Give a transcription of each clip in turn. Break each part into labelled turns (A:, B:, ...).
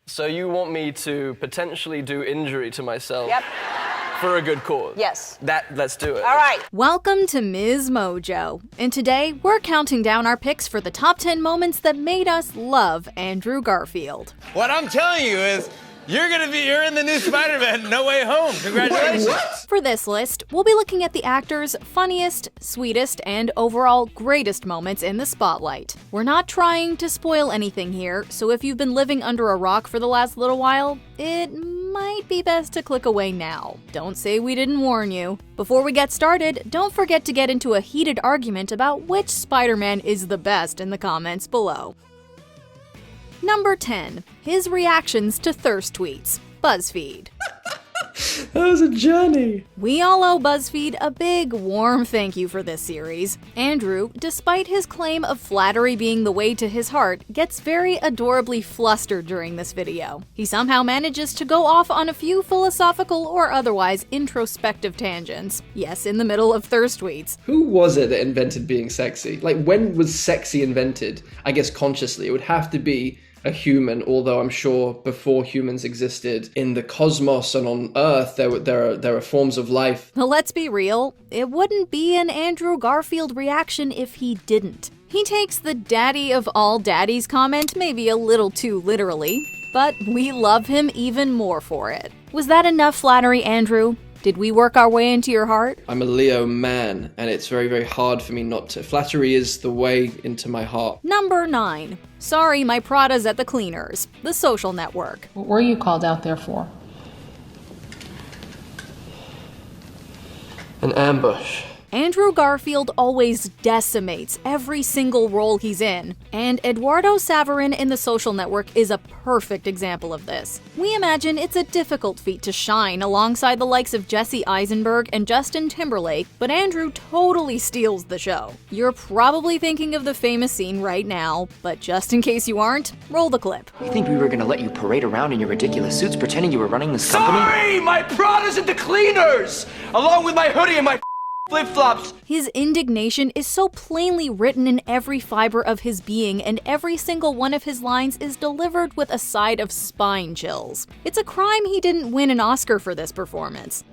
A: So you want me to potentially do injury to myself?
B: Yep.
A: For a good cause?
B: Yes.
A: Let's do it.
B: All right.
C: Welcome to MsMojo, and today we're counting down our picks for the top 10 moments that made us love Andrew Garfield.
D: What I'm telling you is, you're in the new Spider-Man No Way Home. Congratulations.
C: What? For this list, we'll be looking at the actor's funniest, sweetest, and overall greatest moments in the spotlight. We're not trying to spoil anything here, so if you've been living under a rock for the last little while, it might be best to click away now. Don't say we didn't warn you. Before we get started, don't forget to get into a heated argument about which Spider-Man is the best in the comments below. Number 10. His reactions to thirst tweets. BuzzFeed.
A: That was a journey.
C: We all owe BuzzFeed a big, warm thank you for this series. Andrew, despite his claim of flattery being the way to his heart, gets very adorably flustered during this video. He somehow manages to go off on a few philosophical or otherwise introspective tangents. Yes, in the middle of thirst tweets.
E: Who was it that invented being sexy? Like, when was sexy invented? I guess consciously. It would have to be a human, although I'm sure before humans existed in the cosmos and on Earth, there are forms of life.
C: Let's be real, it wouldn't be an Andrew Garfield reaction if he didn't. He takes the daddy of all daddies comment maybe a little too literally, but we love him even more for it. Was that enough flattery, Andrew? Did we work our way into your heart?
E: I'm a Leo man, and it's very, very hard for me not to. Flattery is the way into my heart.
C: Number 9. Sorry, my Prada's at the cleaners. The Social Network.
F: What were you called out there for?
E: An ambush.
C: Andrew Garfield always decimates every single role he's in, and Eduardo Saverin in The Social Network is a perfect example of this. We imagine it's a difficult feat to shine alongside the likes of Jesse Eisenberg and Justin Timberlake, but Andrew totally steals the show. You're probably thinking of the famous scene right now, but just in case you aren't, roll the clip.
G: You think we were gonna let you parade around in your ridiculous suits pretending you were running this company?
D: Sorry, my Prada's at the cleaners, along with my hoodie and my flip-flops.
C: His indignation is so plainly written in every fiber of his being, and every single one of his lines is delivered with a side of spine chills. It's a crime he didn't win an Oscar for this performance.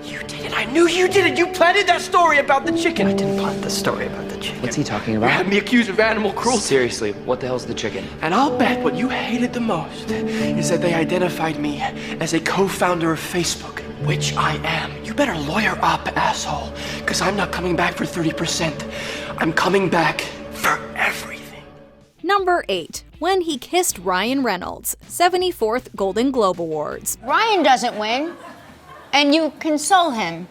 D: You did it. I knew you did it. You planted that story about the chicken.
G: I didn't plant the story about the chicken. What's he talking
D: You
G: about?
D: had me accused of animal cruelty.
G: Seriously, what the hell's the chicken?
D: And I'll bet what you hated the most is that they identified me as a co-founder of Facebook, which I am. You better lawyer up, asshole, because I'm not coming back for 30%. I'm coming back for everything.
C: Number 8. When he kissed Ryan Reynolds, 74th Golden Globe Awards.
B: Ryan doesn't win, and you console him.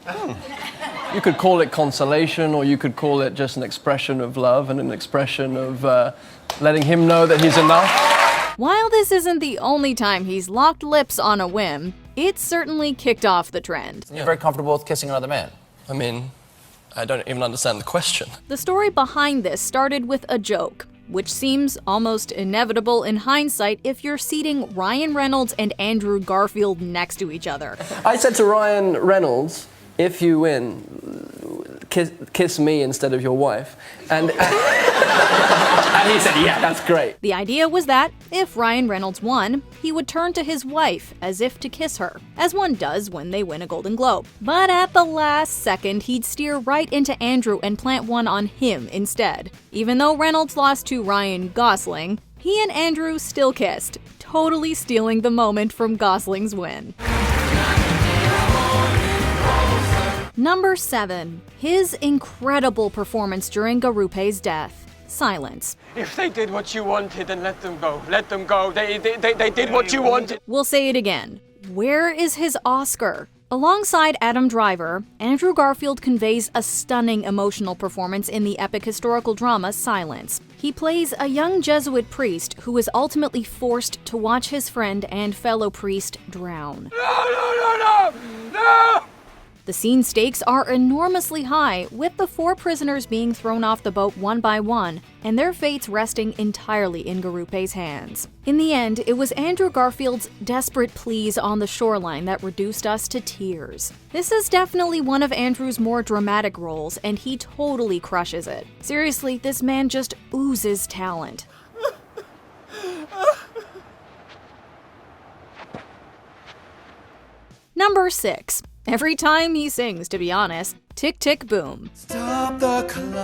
A: You could call it consolation, or you could call it just an expression of love and an expression of letting him know that he's enough.
C: While this isn't the only time he's locked lips on a whim, it certainly kicked off the trend.
H: You're very comfortable with kissing another man.
A: I mean, I don't even understand the question.
C: The story behind this started with a joke, which seems almost inevitable in hindsight if you're seating Ryan Reynolds and Andrew Garfield next to each other.
A: I said to Ryan Reynolds, if you win, kiss me instead of your wife. And he said, yeah, that's great.
C: The idea was that, if Ryan Reynolds won, he would turn to his wife as if to kiss her, as one does when they win a Golden Globe. But at the last second, he'd steer right into Andrew and plant one on him instead. Even though Reynolds lost to Ryan Gosling, he and Andrew still kissed, totally stealing the moment from Gosling's win. Number 7. His incredible performance during Garupe's death. Silence.
D: If they did what you wanted, then let them go. Let them go. They did what you wanted.
C: We'll say it again. Where is his Oscar? Alongside Adam Driver, Andrew Garfield conveys a stunning emotional performance in the epic historical drama Silence. He plays a young Jesuit priest who is ultimately forced to watch his friend and fellow priest drown.
D: No!
C: The scene stakes are enormously high, with the 4 prisoners being thrown off the boat one by one, and their fates resting entirely in Garupe's hands. In the end, it was Andrew Garfield's desperate pleas on the shoreline that reduced us to tears. This is definitely one of Andrew's more dramatic roles, and he totally crushes it. Seriously, this man just oozes talent. Number 6. Every time he sings, to be honest, Tick Tick Boom.
D: Stop the clock.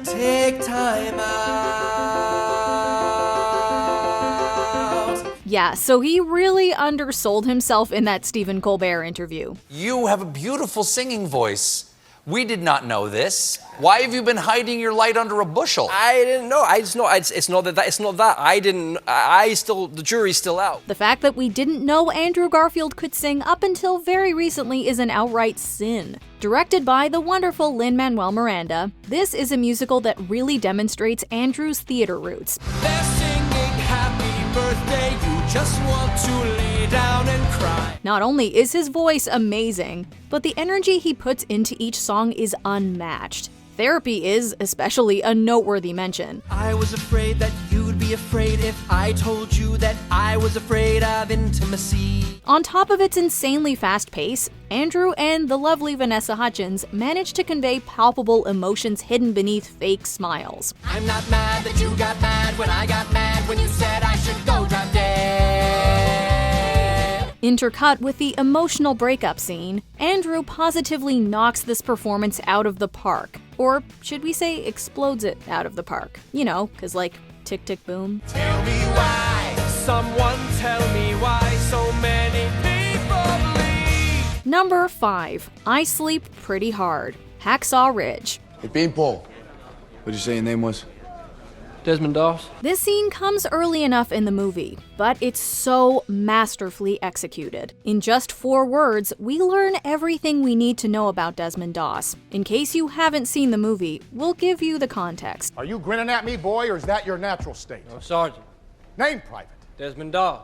D: Take time out.
C: Yeah, so he really undersold himself in that Stephen Colbert interview.
H: You have a beautiful singing voice. We did not know this. Why have you been hiding your light under a bushel?
A: I didn't know. It's not that. The jury's still out.
C: The fact that we didn't know Andrew Garfield could sing up until very recently is an outright sin. Directed by the wonderful Lin-Manuel Miranda, this is a musical that really demonstrates Andrew's theater roots.
D: They're singing happy birthday. You just want to lay down and cry.
C: Not only is his voice amazing, but the energy he puts into each song is unmatched. Therapy is especially a noteworthy mention.
D: I was afraid that you'd be afraid if I told you that I was afraid of intimacy.
C: On top of its insanely fast pace, Andrew and the lovely Vanessa Hudgens managed to convey palpable emotions hidden beneath fake smiles.
D: I'm not mad that you got mad when I got mad when you said I should go drop dead.
C: Intercut with the emotional breakup scene, Andrew positively knocks this performance out of the park. Or should we say explodes it out of the park? You know, 'cause like Tick Tick Boom.
D: Tell me why, someone tell me why so many people leave.
C: Number 5. I Sleep Pretty Hard. Hacksaw Ridge.
F: Hey, Beanpole. What'd you say your name was?
A: Desmond Doss.
C: This scene comes early enough in the movie, but it's so masterfully executed. In just 4 words, we learn everything we need to know about Desmond Doss. In case you haven't seen the movie, we'll give you the context.
I: Are you grinning at me, boy, or is that your natural state?
A: Oh, Sergeant.
I: Name private.
A: Desmond Doss.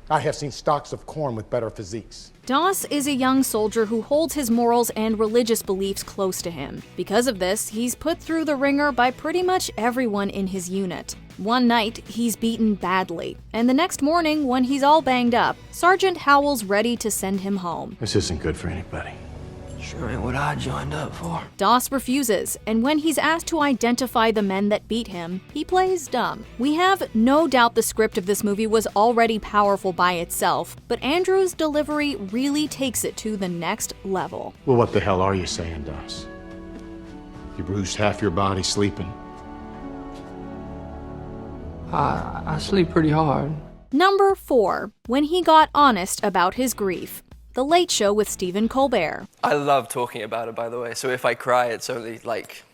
I: I have seen stalks of corn with better physiques.
C: Doss is a young soldier who holds his morals and religious beliefs close to him. Because of this, he's put through the ringer by pretty much everyone in his unit. One night, he's beaten badly, and the next morning, when he's all banged up, Sergeant Howell's ready to send him home.
I: This isn't good for anybody.
D: Sure ain't what I joined up for.
C: Doss refuses, and when he's asked to identify the men that beat him, he plays dumb. We have no doubt the script of this movie was already powerful by itself, but Andrew's delivery really takes it to the next level.
I: Well, what the hell are you saying, Doss? You bruised half your body sleeping.
A: I sleep pretty hard.
C: Number 4. When he got honest about his grief. The Late Show with Stephen Colbert.
A: I love talking about it, by the way. So if I cry, it's only like,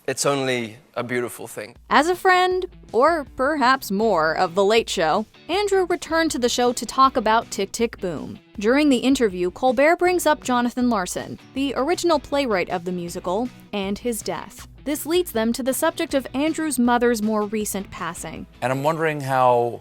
A: it's only a beautiful thing.
C: As a friend, or perhaps more, of The Late Show, Andrew returned to the show to talk about Tick Tick Boom. During the interview, Colbert brings up Jonathan Larson, the original playwright of the musical, and his death. This leads them to the subject of Andrew's mother's more recent passing.
H: And I'm wondering how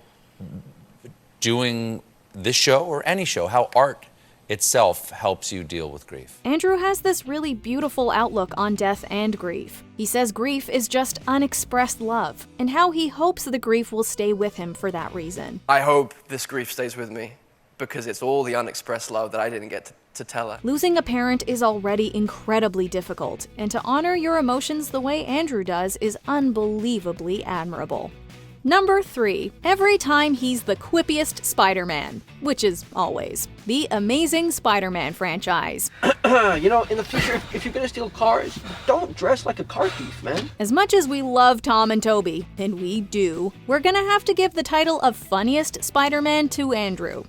H: doing this show or any show, how art itself helps you deal with grief.
C: Andrew has this really beautiful outlook on death and grief. He says grief is just unexpressed love, and how he hopes the grief will stay with him for that reason.
A: I hope this grief stays with me because it's all the unexpressed love that I didn't get to tell her.
C: Losing a parent is already incredibly difficult, and to honor your emotions the way Andrew does is unbelievably admirable. Number 3. Every time he's the quippiest Spider-Man, which is always. The Amazing Spider-Man franchise.
D: You know, in the future, if you're gonna steal cars, don't dress like a car thief, man.
C: As much as we love Tom and Toby, and we do, we're gonna have to give the title of funniest Spider-Man to Andrew.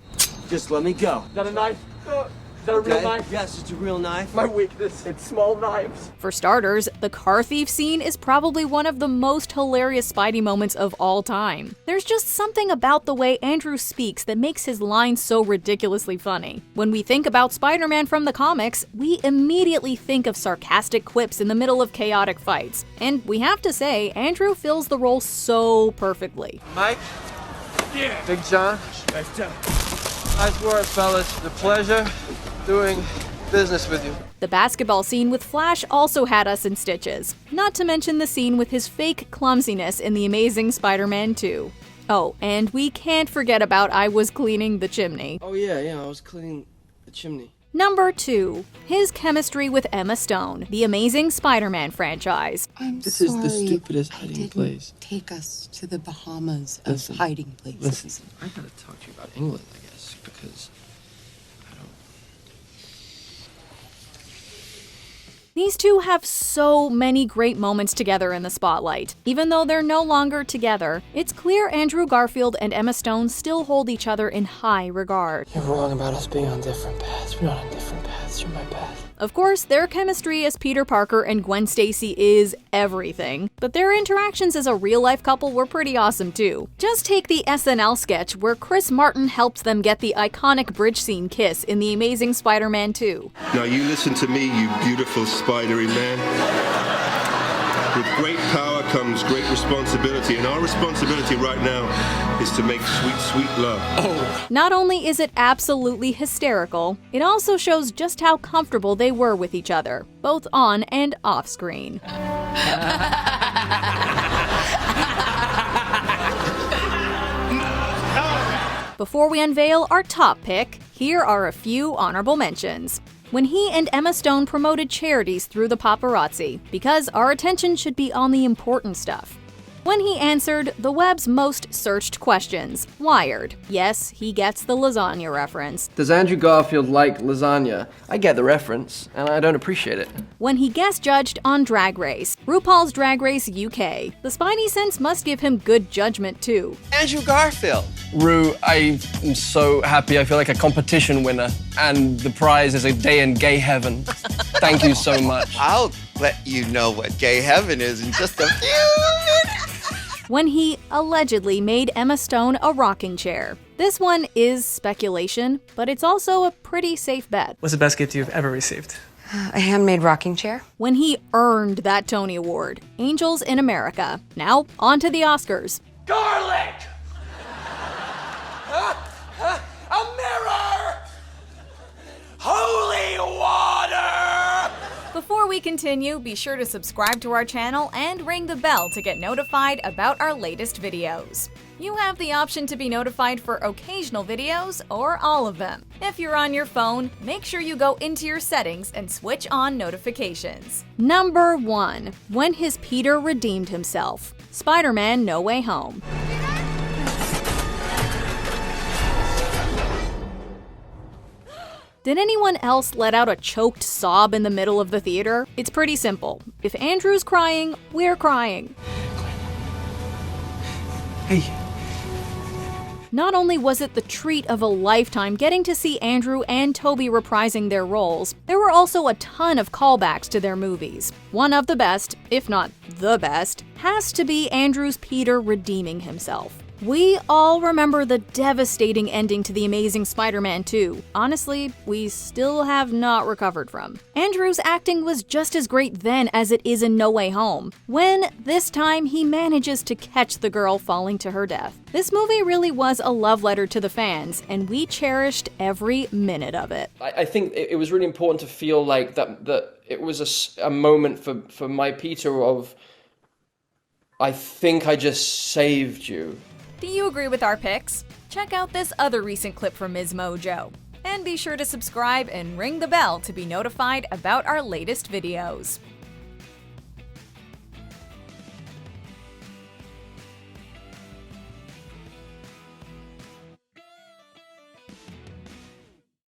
J: Just let me go.
D: Is that a knife? Is that a real knife?
J: Yes, it's a real knife.
D: My weakness, it's small knives.
C: For starters, the car thief scene is probably one of the most hilarious Spidey moments of all time. There's just something about the way Andrew speaks that makes his lines so ridiculously funny. When we think about Spider-Man from the comics, we immediately think of sarcastic quips in the middle of chaotic fights. And we have to say, Andrew fills the role so perfectly.
D: Mike?
A: Yeah. Big John.
J: Nice job.
A: Nice work, fellas. The pleasure doing business with you.
C: The basketball scene with Flash also had us in stitches. Not to mention the scene with his fake clumsiness in The Amazing Spider-Man 2. Oh, and we can't forget about I Was Cleaning the Chimney.
A: Oh yeah, I was cleaning the chimney.
C: Number 2. His chemistry with Emma Stone, the Amazing Spider-Man franchise.
D: This is the stupidest
K: I
D: hiding
K: didn't
D: place.
K: take us to the Bahamas of
D: Listen,
K: hiding places.
D: Listen, I gotta talk to you about England, I guess, because I don't.
C: These two have so many great moments together in the spotlight. Even though they're no longer together, it's clear Andrew Garfield and Emma Stone still hold each other in high regard.
D: You're wrong about us being on different paths. We're not on different paths. You're my path.
C: Of course, their chemistry as Peter Parker and Gwen Stacy is everything, but their interactions as a real-life couple were pretty awesome too. Just take the SNL sketch where Chris Martin helped them get the iconic bridge scene kiss in The Amazing Spider-Man 2.
L: Now you listen to me, you beautiful spidery man. With great power comes great responsibility, and our responsibility right now is to make sweet, sweet love.
C: Not only is it absolutely hysterical, it also shows just how comfortable they were with each other, both on and off screen. Before we unveil our top pick, here are a few honorable mentions. When he and Emma Stone promoted charities through the paparazzi, because our attention should be on the important stuff. When he answered the web's most searched questions, Wired. Yes, he gets the lasagna reference.
A: Does Andrew Garfield like lasagna? I get the reference, and I don't appreciate it.
C: When he guest judged on Drag Race, RuPaul's Drag Race UK. The Spidey sense must give him good judgment too.
J: Andrew Garfield.
A: Rue, I am so happy. I feel like a competition winner, and the prize is a day in gay heaven. Thank you so much.
M: I'll let you know what gay heaven is in just a few minutes.
C: When he allegedly made Emma Stone a rocking chair. This one is speculation, but it's also a pretty safe bet.
N: What's the best gift you've ever received?
K: A handmade rocking chair.
C: When he earned that Tony Award, Angels in America. Now, on to the Oscars.
J: Garlic! A mirror! Holy water!
C: Before we continue, be sure to subscribe to our channel and ring the bell to get notified about our latest videos. You have the option to be notified for occasional videos or all of them. If you're on your phone, make sure you go into your settings and switch on notifications. Number 1. When his Peter redeemed himself. Spider-Man No Way Home. Did anyone else let out a choked sob in the middle of the theater? It's pretty simple. If Andrew's crying, we're crying.
D: Hey.
C: Not only was it the treat of a lifetime getting to see Andrew and Toby reprising their roles, there were also a ton of callbacks to their movies. One of the best, if not the best, has to be Andrew's Peter redeeming himself. We all remember the devastating ending to The Amazing Spider-Man 2. Honestly, we still have not recovered from. Andrew's acting was just as great then as it is in No Way Home, when, this time, he manages to catch the girl falling to her death. This movie really was a love letter to the fans, and we cherished every minute of it.
E: I think it was really important to feel like that it was a moment for my Peter of, I think I just saved you.
C: Do you agree with our picks? Check out this other recent clip from MsMojo. And be sure to subscribe and ring the bell to be notified about our latest videos.